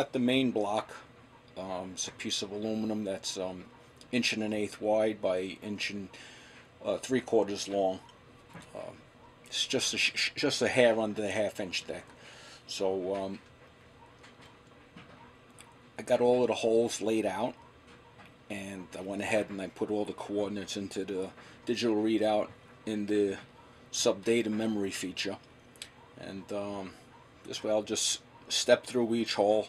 got the main block. It's a piece of aluminum that's 1.125" wide by 1 3/4 long. It's just a hair under the 1/2" thick. So I got all of the holes laid out, and I went ahead and I put all the coordinates into the digital readout in the sub-data memory feature. And this way I'll just step through each hole,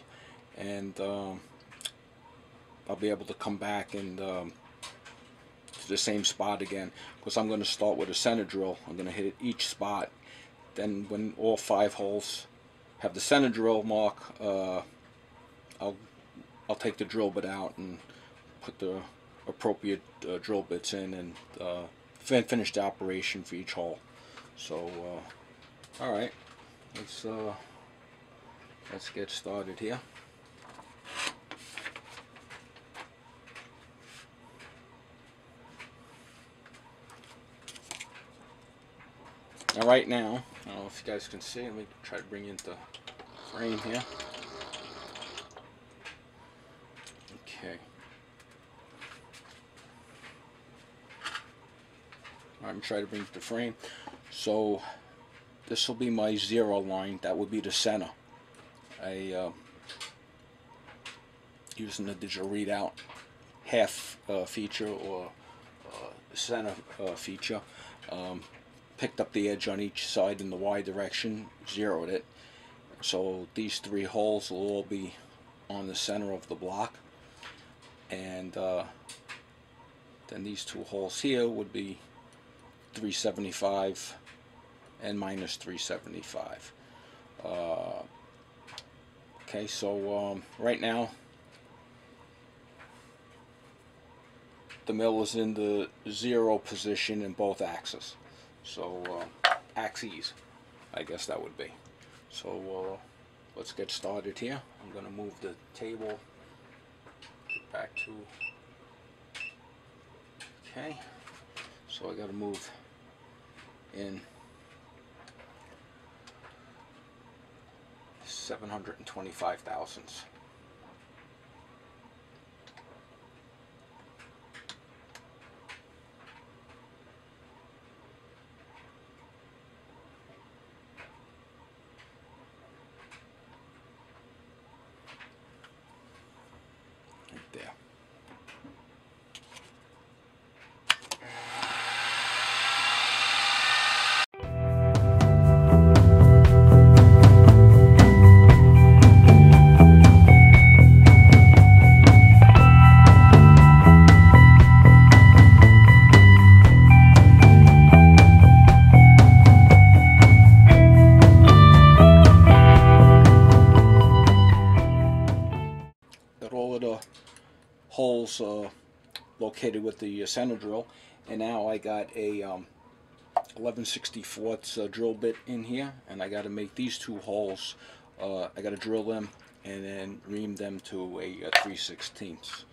and I'll be able to come back and to the same spot again, because I'm going to start with a center drill. I'm going to hit each spot. Then when all 5 holes have the center drill mark, I'll take the drill bit out and put the appropriate drill bits in, and finish the operation for each hole. So alright, let's get started here. Now right now, I don't know if you guys can see, let me try to bring you into frame here. Okay. I'm trying to bring it to frame. So this will be my 0 line. That would be the center. Using the digital readout half feature or center feature, picked up the edge on each side in the Y direction, zeroed it. So these 3 holes will all be on the center of the block, and then these 2 holes here would be 375 and minus 375. Okay, so right now the mill is in the 0 position in both axes. So axes, I guess that would be. So let's get started here. I'm going to move the table back to, okay, so I got to move in 725 thousandths. Right there. Got all of the holes located with the center drill, and now I got a 11/64 drill bit in here, and I got to make these 2 holes. I got to drill them and then ream them to a 3/16.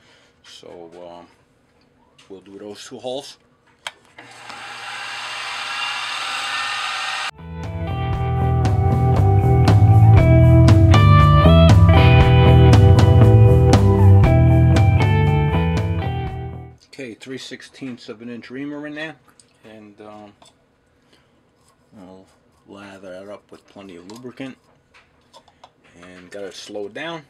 So we'll do those 2 holes. Okay, 3/16 of an inch reamer in there, and I'll lather that up with plenty of lubricant, and got it slowed down.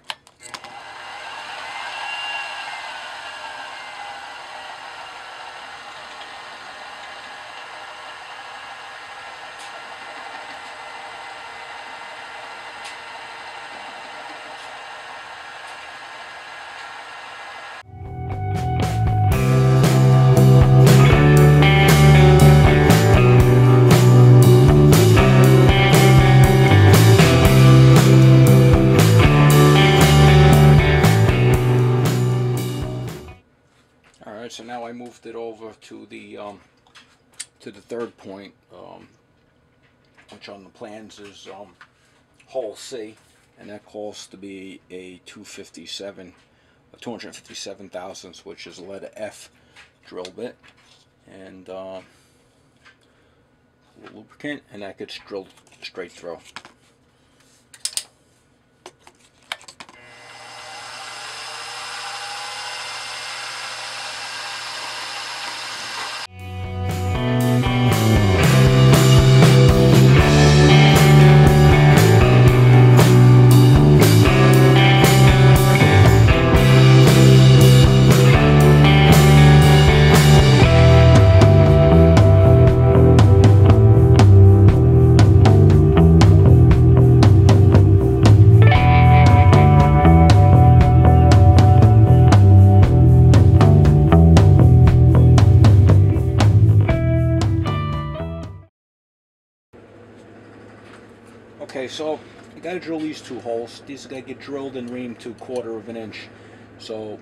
Alright, so now I moved it over to the 3rd point, which on the plans is hole C, and that calls to be a 257 thousandths, which is a letter F drill bit, and lubricant, and that gets drilled straight through. so I got to drill these 2 holes. These are going to get drilled and reamed to 1/4 of an inch. So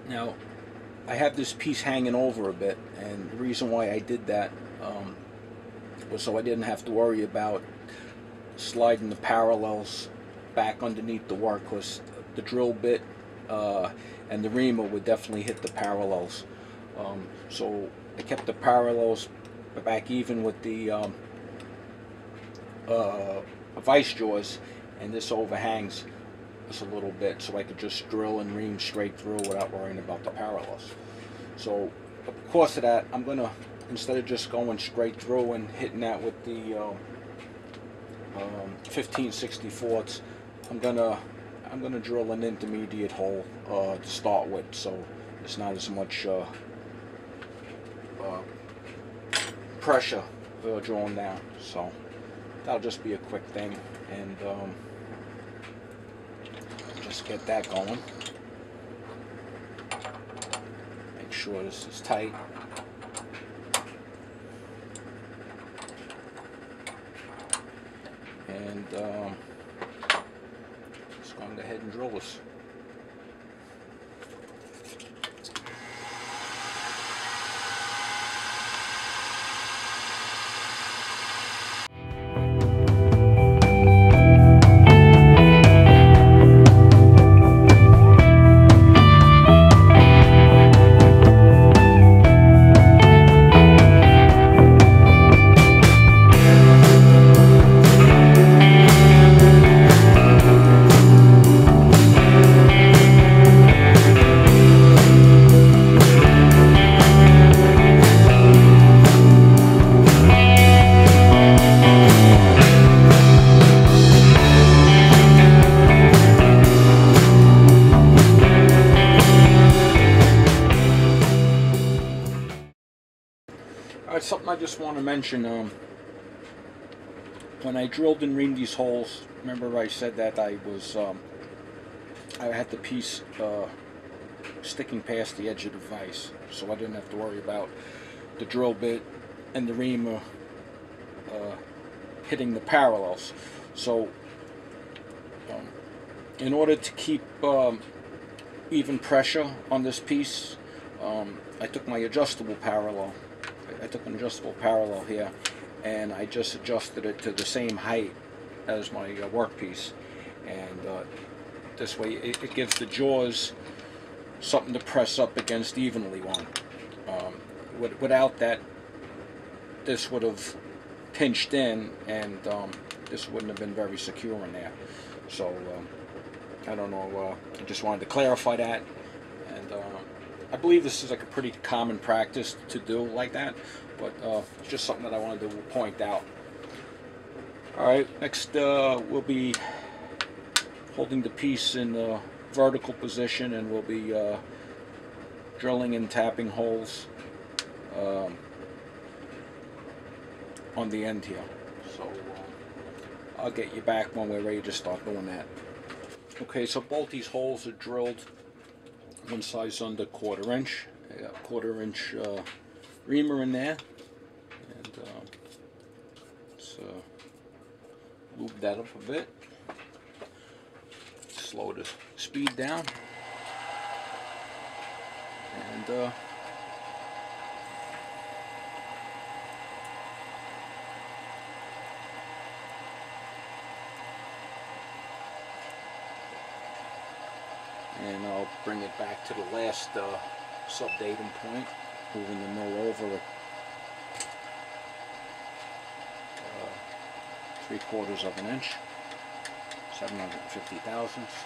now I have this piece hanging over a bit, and the reason why I did that was so I didn't have to worry about sliding the parallels back underneath the work, because the drill bit and the reamer would definitely hit the parallels. So I kept the parallels back even with the vice jaws, and this overhangs just a little bit, so I could just drill and ream straight through without worrying about the parallels. So because of that, I'm gonna, instead of just going straight through and hitting that with the 15/64, I'm gonna drill an intermediate hole to start with, so it's not as much pressure drawn down. So that'll just be a quick thing, and just get that going. Make sure this is tight. And just going to go ahead and drill this. Alright, something I just want to mention, when I drilled and reamed these holes, remember I said that I had the piece sticking past the edge of the vise, so I didn't have to worry about the drill bit and the reamer hitting the parallels. So in order to keep even pressure on this piece, I took my adjustable parallel. I took an adjustable parallel here, and I just adjusted it to the same height as my workpiece, and this way it gives the jaws something to press up against evenly on. Without that, this would have pinched in, and this wouldn't have been very secure in there. So I don't know, I just wanted to clarify that, and I believe this is like a pretty common practice to do like that, but it's just something that I wanted to point out. Alright, next we'll be holding the piece in the vertical position, and we'll be drilling and tapping holes on the end here. So I'll get you back when we're ready to start doing that. Okay, so both these holes are drilled one size under 1/4 inch. I got 1/4 inch reamer in there, and let's lube that up a bit, slow the speed down, and I'll bring it back to the last subdatum point, moving the mill over at 3/4 of an inch, 750 thousandths.